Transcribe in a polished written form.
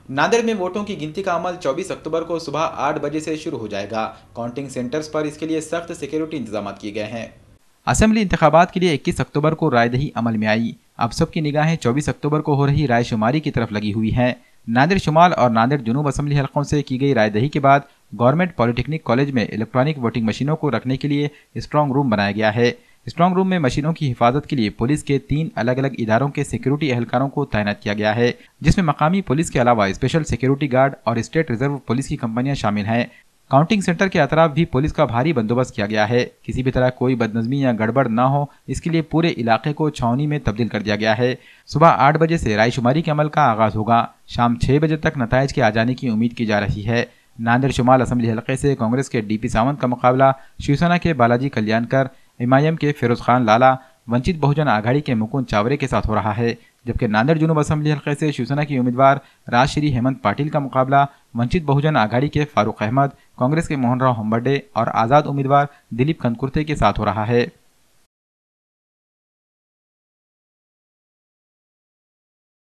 नांदेड़ में वोटों की गिनती का अमल 24 अक्टूबर को सुबह 8 बजे से शुरू हो जाएगा। काउंटिंग सेंटर्स पर इसके लिए सख्त सिक्योरिटी इंतजाम किए गए हैं। असेंबली इंतखाबात के लिए 21 अक्टूबर को रायदही अमल में आई। अब सबकी निगाहें 24 अक्टूबर को हो रही रायशुमारी की तरफ लगी हुई हैं। नांदेड़ शुमाल और नांदेड़ जुनूब असेंबली हलकों से की गई रायदही के बाद गवर्नमेंट पॉलिटेक्निक कॉलेज में इलेक्ट्रॉनिक वोटिंग मशीनों को रखने के लिए स्ट्रांग रूम बनाया गया है। स्ट्रांग रूम में मशीनों की हिफाजत के लिए पुलिस के 3 अलग अलग इदारों के सिक्योरिटी एहलकारों को तैनात किया गया है, जिसमें मकामी पुलिस के अलावा स्पेशल सिक्योरिटी गार्ड और स्टेट रिजर्व पुलिस की कंपनियां शामिल हैं। काउंटिंग सेंटर के अतराफ भी पुलिस का भारी बंदोबस्त किया गया है। किसी भी तरह कोई बदनज़मी या गड़बड़ न हो, इसके लिए पूरे इलाके को छावनी में तब्दील कर दिया गया है। सुबह 8 बजे से रायशुमारी के अमल का आगाज होगा। शाम 6 बजे तक नताइज के आ जाने की उम्मीद की जा रही है। नांदेड़ शुमाल असेंबली हलके से कांग्रेस के डीपी सावंत का मुकाबला शिवसेना के बालाजी कल्याणकर, एमआईएम के फिरोज खान लाला, वंचित बहुजन आघाड़ी के मुकुंद चावरे के साथ हो रहा है। जबकि नांदेड़ जुनूब असेंबली हलके से शिवसेना की उम्मीदवार राजश्री हेमंत पाटिल का मुकाबला वंचित बहुजन आघाड़ी के फारूक अहमद, कांग्रेस के मोहन राव हम्बर्डे और आज़ाद उम्मीदवार दिलीप खनकुर्ते के साथ हो रहा है।